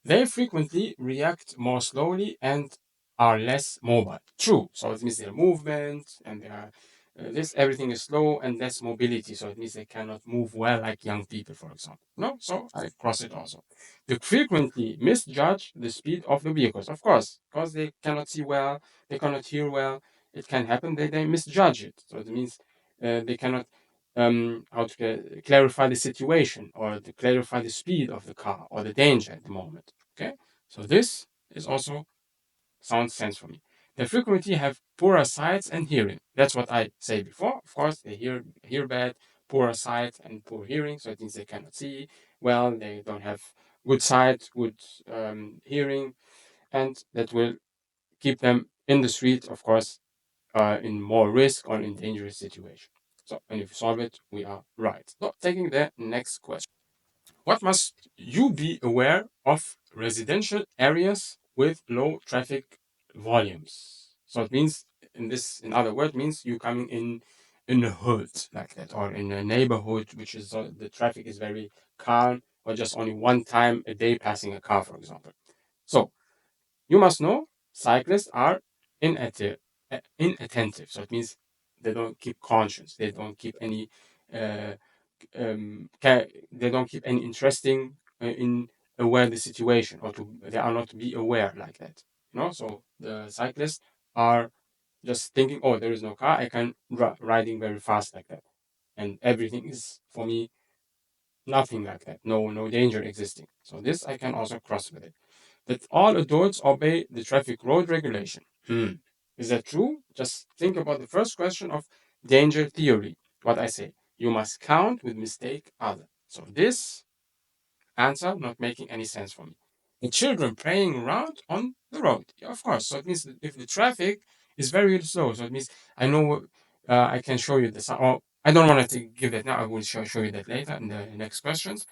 They frequently react more slowly and are less mobile. True. So it means their movement and their this everything is slow and less mobility. So it means they cannot move well like young people, for example. No, so I cross it also. They frequently misjudge the speed of the vehicles, of course, because they cannot see well, they cannot hear well. It can happen that they misjudge it. So it means they cannot how to clarify the situation or to clarify the speed of the car or the danger at the moment. Okay, so this is also sounds sense for me. They frequently have poorer sight and hearing. That's what I say before. Of course, they hear bad, poorer sight and poor hearing, so it means they cannot see well. They don't have good sight, good hearing, and that will keep them in the street, of course, in more risk or in dangerous situation. So, and if you solve it, we are right. So, taking the next question. What must you be aware of residential areas with low traffic volumes? So it means in other words, means you coming in a hood like that, or in a neighborhood which is the traffic is very calm, or just only one time a day passing a car, for example. So you must know cyclists are inattentive. Inattentive. So it means they don't keep conscience. They don't keep any. Uh, they don't keep any interesting in aware the situation, or to they are not be aware like that. You know. So the cyclists are just thinking, oh, there is no car. I can riding very fast like that, and everything is for me nothing like that. No danger existing. So this I can also cross with it. that all adults obey the traffic road regulation. Is that true? Just think about the first question of danger theory. What I say, you must count with mistake other. So this answer not making any sense for me. The children playing around on the road. Yeah, of course. So it means that if the traffic is very slow, so it means I know I can show you this. Or I don't want to give that now. I will show you that later in the next questions.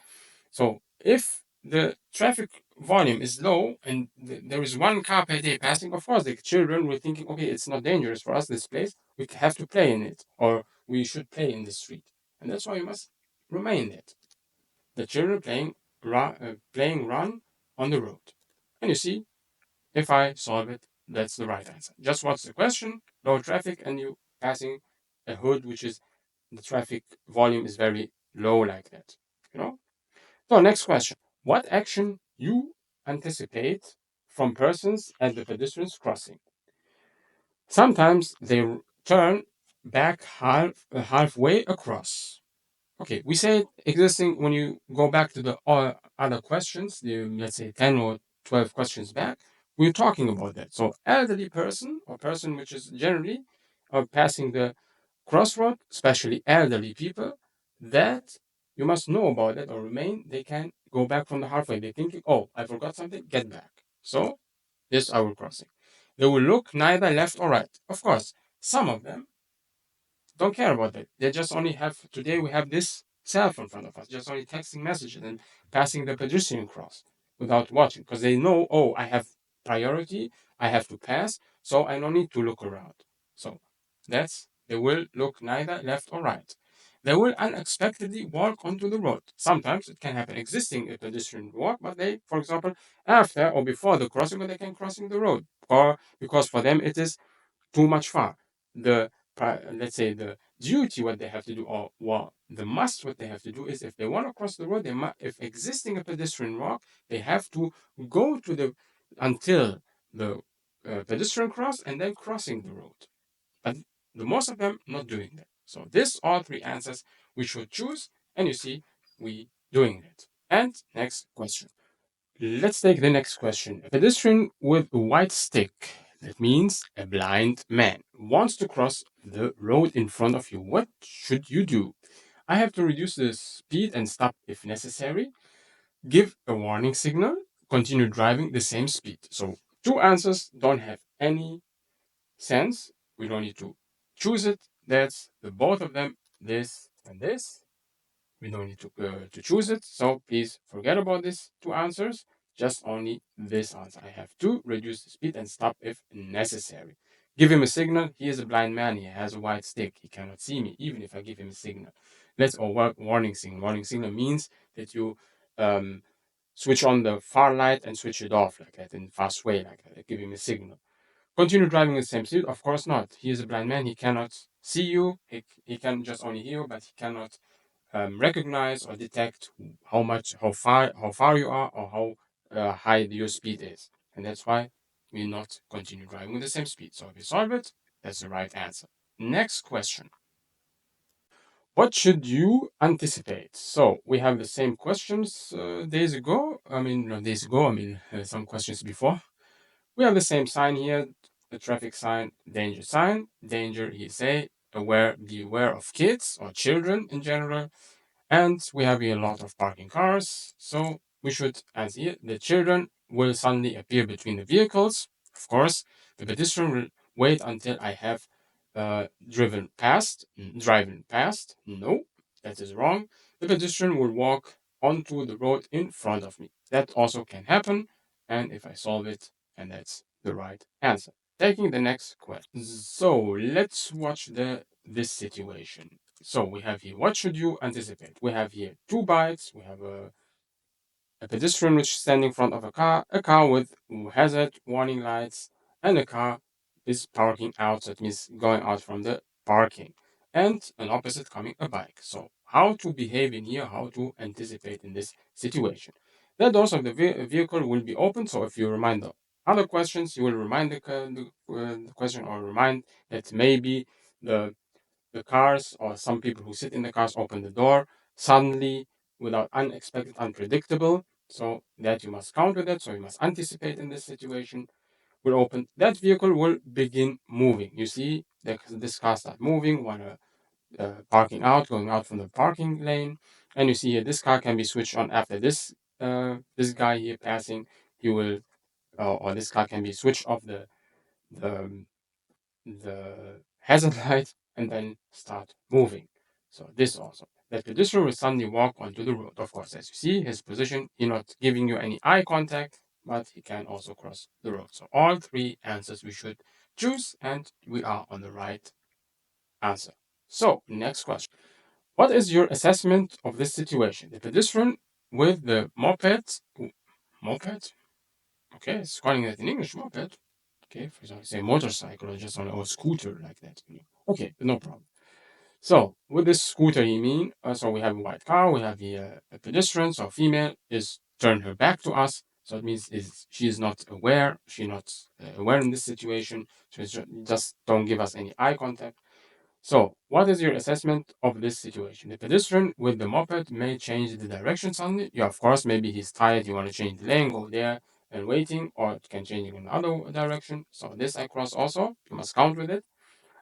So if the traffic volume is low and there is one car per day passing, of course the children were thinking, okay, it's not dangerous for us this place. We have to play in it, or we should play in the street, and that's why you must remain it. The children playing run on the road. And you see, if I solve it, that's the right answer. Just watch the question, low traffic, and you passing a hood, which is the traffic volume is very low like that. You know? So next question. What action you anticipate from persons at the pedestrians crossing? Sometimes they turn back halfway across. Okay, we say existing when you go back to the other questions, let's say 10 or 12 questions back, we're talking about that. So, elderly person or person which is generally passing the crossroad, especially elderly people, that you must know about it or remain, they can go back from the halfway. They're thinking, oh, I forgot something, get back. So, this is our crossing. They will look neither left or right. Of course, some of them don't care about that. They just only have today we have this cell phone in front of us, just only texting messages and passing the pedestrian cross without watching because they know, oh, I have priority, I have to pass, so I don't need to look around. So that's they will look neither left or right. They will unexpectedly walk onto the road. Sometimes it can happen existing a pedestrian walk, but they, for example, after or before the crossing, but they can crossing the road, or because for them it is too much far. The let's say the duty what they have to do or what the must what they have to do is if they want to cross the road they must if existing a pedestrian walk they have to go to the until the pedestrian cross and then crossing the road, but the most of them not doing that. So this all three answers we should choose, and you see we doing it. And next question. Let's take the next question. A pedestrian with a white stick, that means a blind man, wants to cross the road in front of you. What should you do? I have to reduce the speed and stop if necessary, give a warning signal, continue driving the same speed. So, two answers don't have any sense. We don't need to choose it. That's the both of them, this and this. We don't need to choose it. So please forget about these two answers. Just only this answer. I have to reduce the speed and stop if necessary. Give him a signal. He is a blind man. He has a white stick. He cannot see me, even if I give him a signal. Let's or warning signal. Warning signal means that you um, switch on the far light and switch it off like that in fast way like that. Give him a signal. Continue driving the same speed? Of course not. He is a blind man. He cannot see you. He can just only hear you, but he cannot recognize or detect how far you are, or how high your speed is, and that's why we not continue driving with the same speed. So if you solve it, that's the right answer. Next question. What should you anticipate? So we have the same questions days ago. I mean, not days ago. I mean, some questions before. We have the same sign here, the traffic sign, danger sign. Danger, he say, be aware of kids or children in general. And we have here a lot of parking cars. So we should, as here, the children will suddenly appear between the vehicles. Of course, the pedestrian will wait until I have driven past. No, that is wrong. The pedestrian will walk onto the road in front of me. That also can happen. And if I solve it, and that's the right answer. Taking the next question. So let's watch this situation. So we have here, what should you anticipate? We have here two bikes. We have a pedestrian which is standing in front of a car with hazard warning lights, and a car is parking out. That means going out from the parking, and an opposite coming a bike. So how to behave in here? How to anticipate in this situation? The doors of the vehicle will be open. So if you remind the other questions, you will remind the question or remind that maybe the the cars or some people who sit in the cars open the door suddenly without unexpected, unpredictable. So that you must count with it. So you must anticipate in this situation. Will open. That vehicle will begin moving. You see, this car start moving when parking out, going out from the parking lane, and you see here this car can be switched on after this guy here passing. He will, or this car can be switched off the the hazard light and then start moving. So this also. The pedestrian will suddenly walk onto the road. Of course, as you see, his position, he's not giving you any eye contact, but he can also cross the road. So all three answers we should choose, and we are on the right answer. So next question. What is your assessment of this situation? The pedestrian with the moped? Okay, it's calling it in English, moped. Okay, for example, say motorcycle or just on a scooter like that. Okay, no problem. So with this scooter, you mean? So we have a white car, we have the a pedestrian, so female is turned her back to us. So it means she is not aware, she's not aware in this situation. So it's just don't give us any eye contact. So, what is your assessment of this situation? The pedestrian with the moped may change the direction suddenly. Yeah, of course, maybe he's tired, you want to change the lane, go there and waiting, or it can change in another direction. So, this I cross also, you must count with it.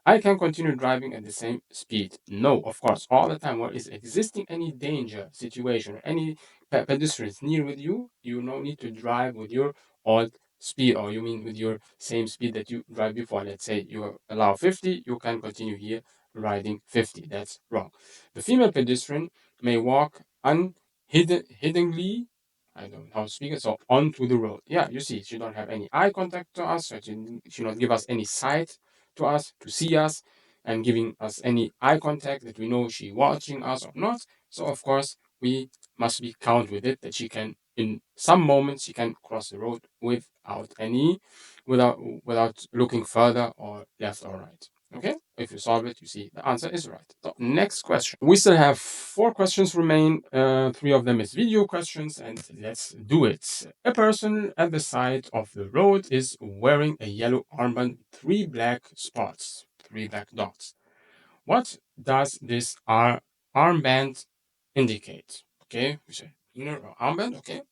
I can continue driving at the same speed. No, of course, all the time. Where is existing any danger situation, any pedestrians near with you, you no need to drive with your old speed, or you mean with your same speed that you drive before. Let's say you allow 50, you can continue here riding 50. That's wrong. The female pedestrian may walk unhiddenly. I don't know how to speak it. So onto the road. Yeah, you see, she don't have any eye contact to us. So she not give us any sight to us, to see us, and giving us any eye contact that we know she watching us or not. So of course we must be count with it that she can in some moments she can cross the road without without looking further or left or right. Okay, if you solve it, you see the answer is right. So next question. We still have four questions remain. Three of them is video questions, and let's do it. A person at the side of the road is wearing a yellow armband, three black spots, three black dots. What does this armband indicate? Okay, we say inner or armband. Okay.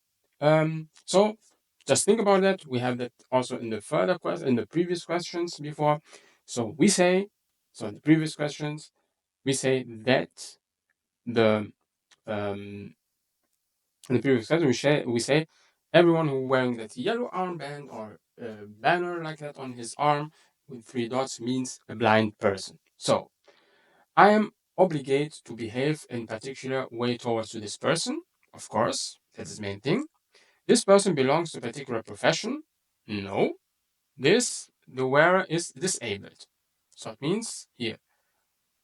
So just think about that. We have that also in the further question in the previous questions before. So we say, so in the previous questions, we say that the in the previous question we say everyone who wearing that yellow armband or banner like that on his arm with three dots means a blind person. So I am obligated to behave in particular way towards to this person. Of course, that is the main thing. This person belongs to a particular profession. No, the wearer is disabled. So it means here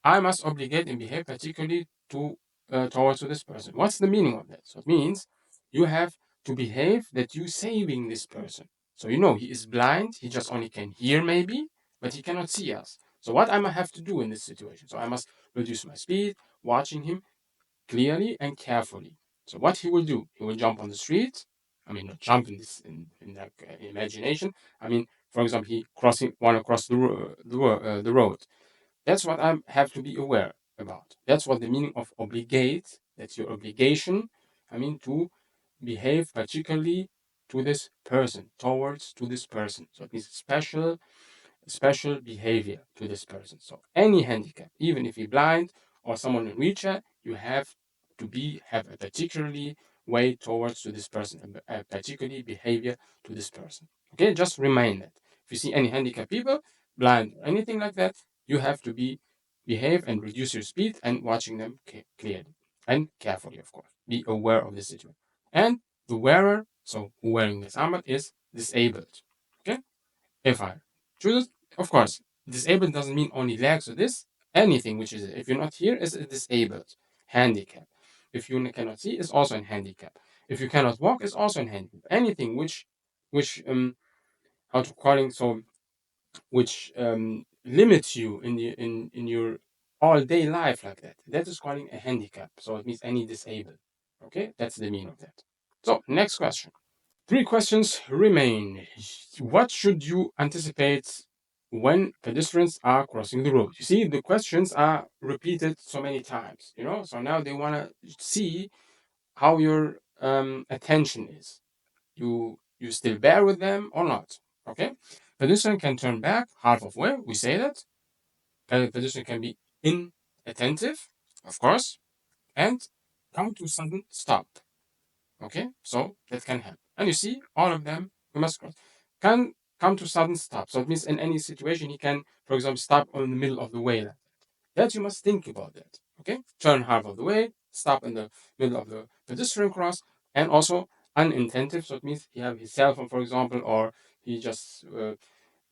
I must obligate and behave particularly towards this person. What's the meaning of that? So it means you have to behave that you saving this person. So you know he is blind, he just only can hear maybe, but he cannot see us. So what I might have to do in this situation? So I must reduce my speed, watching him clearly and carefully. So what he will do? He will jump on the street. I mean, not jump in this in that imagination. I mean, for example, he want to cross the road. That's what I have to be aware about. That's what the meaning of obligate, that's your obligation. I mean, to behave particularly to this person, towards to this person. So it means special behavior to this person. So any handicap, even if you're blind or someone in wheelchair, you have to have a particularly way towards to this person, a particularly behavior to this person. Okay, just remind that. If you see any handicapped people, blind or anything like that, you have to behave and reduce your speed and watching them clearly and carefully, of course. Be aware of the situation. And the wearer, so who wearing this armband is disabled. Okay, if I choose, of course, disabled doesn't mean only legs or this. Anything which is, if you're not here, is a disabled, handicap. If you cannot see, is also a handicap. If you cannot walk, is also a handicap. Anything which how to calling so which limits you in your all day life like that. That is calling a handicap. So it means any disabled. Okay, that's the meaning of that. So next question. Three questions remain. What should you anticipate when pedestrians are crossing the road? You see, the questions are repeated so many times, so now they want to see how your attention is. You still bear with them or not? Okay. Pedestrian can turn back half of way. We say that. Pedestrian can be inattentive, of course, and come to sudden stop. Okay, so that can happen. And you see, all of them we must cross. Can come to sudden stop. So it means in any situation he can, for example, stop in the middle of the way. That you must think about that. Okay, turn half of the way, stop in the middle of the pedestrian cross, and also unattentive. So it means he have his cell phone, for example, or he just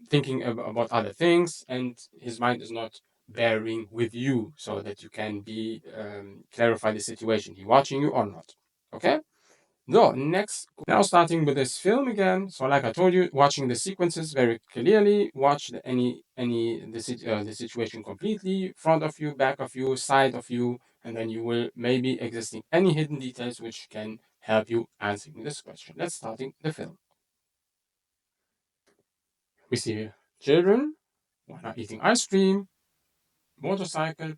thinking about other things, and his mind is not bearing with you, so that you can be clarify the situation. He watching you or not? Okay. So next, now starting with this film again. So like I told you, watching the sequences very clearly. Watch the situation completely, front of you, back of you, side of you, and then you will maybe existing any hidden details which can help you answering this question. Let's starting the film. We see children, one are eating ice cream, motorcycle,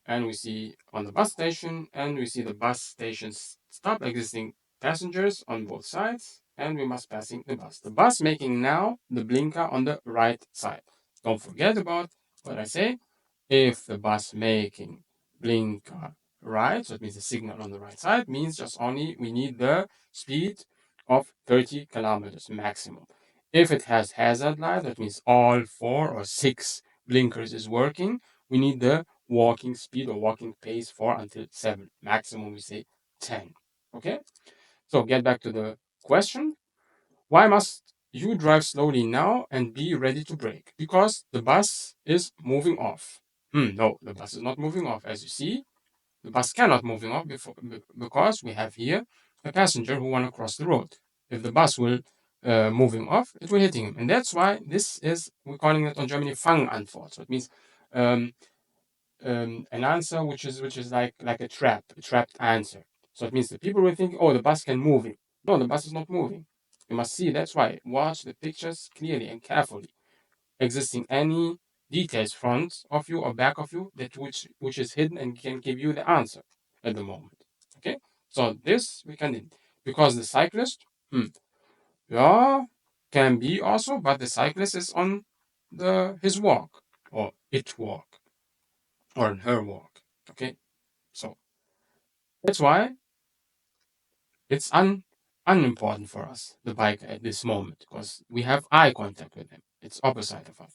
and we see on the bus station, and we see the bus stations stop existing passengers on both sides, and we must passing the bus making now the blinker on the right side. Don't forget about what I say. If the bus making blinker right, so it means the signal on the right side, means just only we need the speed of 30 kilometers maximum. If it has hazard light, that means all 4 or 6 blinkers is working, we need the walking speed or walking pace 4 until 7. Maximum we say 10. Okay? So get back to the question. Why must you drive slowly now and be ready to brake? Because the bus is moving off. No, the bus is not moving off. As you see, the bus cannot moving off because we have here a passenger who want to cross the road. If the bus will moving off, it will hitting him, and that's why this is we're calling it on Germany Fangantwort. So it means um, an answer which is like a trapped answer. So it means the people will think, oh, the bus can move it. No, the bus is not moving. You must see. That's why watch the pictures clearly and carefully. Existing any details front of you or back of you that which is hidden and can give you the answer at the moment. Okay. So this we can do because the cyclist, yeah, can be also, but the cyclist is on the his walk or it walk or her walk. Okay. So that's why it's unimportant for us, the bike at this moment, because we have eye contact with them. It's opposite of us.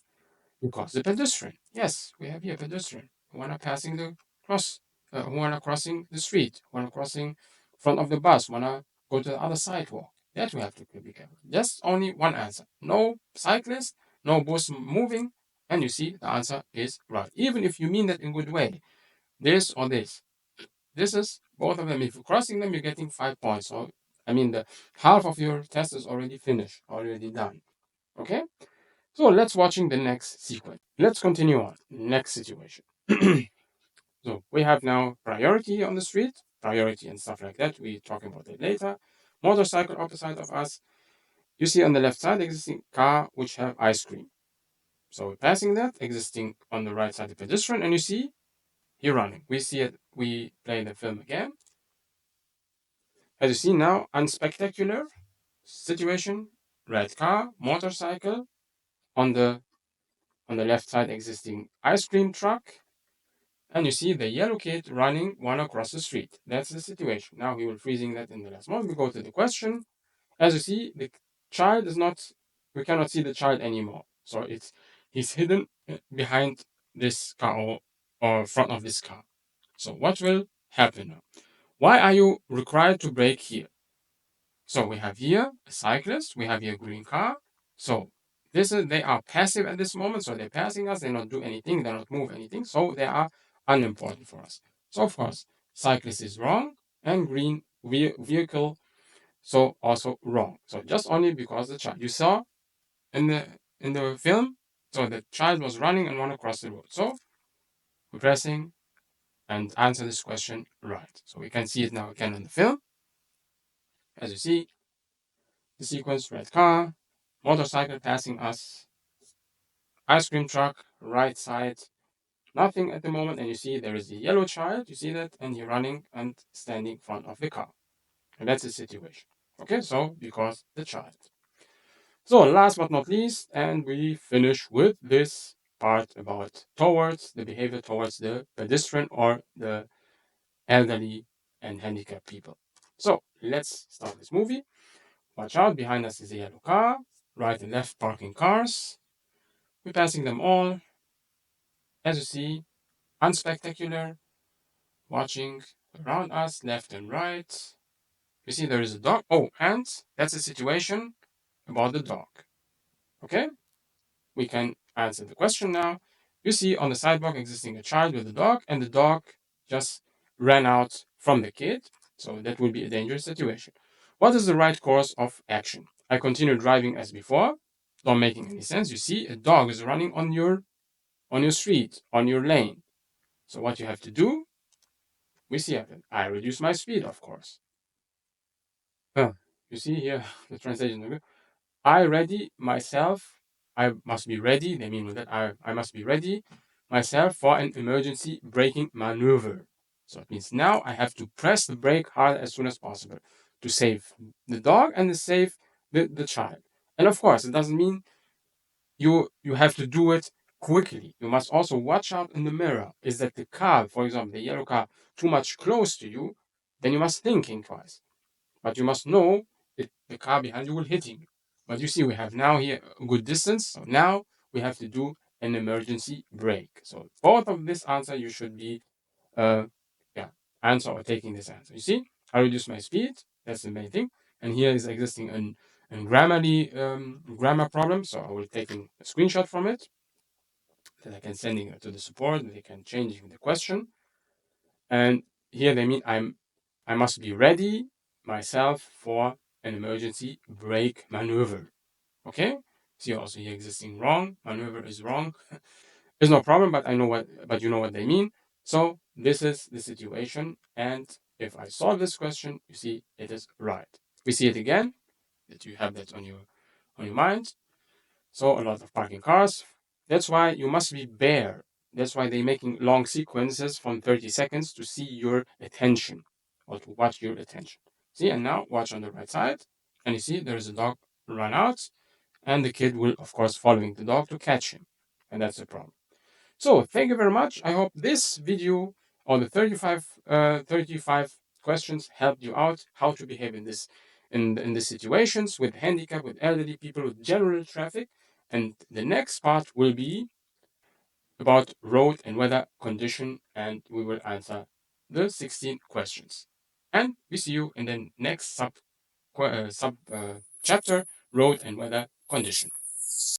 Because the pedestrian, yes, we have here pedestrian who are passing the cross, who are crossing the street, who are crossing front of the bus, wanna go to the other sidewalk. That we have to be careful. Just only one answer. No cyclist, no bus moving, and you see the answer is right. Even if you mean that in good way, this or this. This is both of them. If you're crossing them, you're getting 5 points. So, I mean, the half of your test is already finished, already done. Okay? So let's watching the next sequence. Let's continue on. Next situation. So we have now priority on the street, priority and stuff like that. We talk about it later. Motorcycle opposite of us. You see on the left side existing car which have ice cream. So we're passing that, existing on the right side the pedestrian, and you see here running. We see it. We play the film again. As you see now, unspectacular situation, red car, motorcycle, on the left side existing ice cream truck, and you see the yellow kid running one across the street. That's the situation. Now he will freezing that in the last moment. We go to the question. As you see, the child is not, we cannot see the child anymore. So he's hidden behind this car or front of this car. So what will happen now? Why are you required to brake here? So we have here a cyclist, we have here a green car. So they are passive at this moment, so they're passing us, they not do anything, they not move anything, so they are unimportant for us. So of course, cyclist is wrong and green vehicle so also wrong. So just only because the child you saw in the film, so the child was running and want to cross the road. So we're pressing and answer this question right. So we can see it now again in the film. As you see, the sequence red car, motorcycle passing us, ice cream truck, right side, nothing at the moment. And you see there is a yellow child, you see that, and he's running and standing in front of the car. And that's the situation. Okay, so because the child. So last but not least, and we finish with this part about towards the behavior towards the pedestrian or the elderly and handicapped people. So let's start this movie. Watch out, behind us is a yellow car, right and left parking cars. We're passing them all. As you see, unspectacular, watching around us, left and right. You see there is a dog. Oh, and that's the situation about the dog. Okay? We can answer the question now. You see on the sidewalk existing a child with a dog, and the dog just ran out from the kid. So that would be a dangerous situation. What is the right course of action? I continue driving as before. Not making any sense. You see, a dog is running on your street, on your lane. So what you have to do, we see I reduce my speed, of course. You see here the translation. I ready myself. I must be ready. They mean with that I must be ready myself for an emergency braking maneuver. So it means now I have to press the brake hard as soon as possible to save the dog and to save the child. And of course, it doesn't mean you have to do it quickly. You must also watch out in the mirror. Is that the car, for example, the yellow car, too much close to you? Then you must thinking twice. But you must know the car behind you will hitting you. But you see, we have now here a good distance. So now we have to do an emergency brake. So both of this answer you should be uh yeah answer or taking this answer. You see, I reduce my speed. That's the main thing. And here is existing an grammar problem. So I will taking a screenshot from it that I can sending it to the support. They can change the question. And here they mean I must be ready myself for an emergency brake maneuver. Okay? See also here existing wrong. Maneuver is wrong. It's no problem, but you know what they mean. So this is the situation. And if I solve this question, you see it is right. We see it again, that you have that on your mind. So a lot of parking cars. That's why you must be bare. That's why they're making long sequences from 30 seconds to see your attention or to watch your attention. See, and now watch on the right side. And you see there is a dog run out, and the kid will, of course, following the dog to catch him. And that's the problem. So thank you very much. I hope this video on the 35 questions helped you out how to behave in this in the situations with handicap, with elderly people, with general traffic. And the next part will be about road and weather condition, and we will answer the 16 questions. And we see you in the next sub chapter, road and weather condition.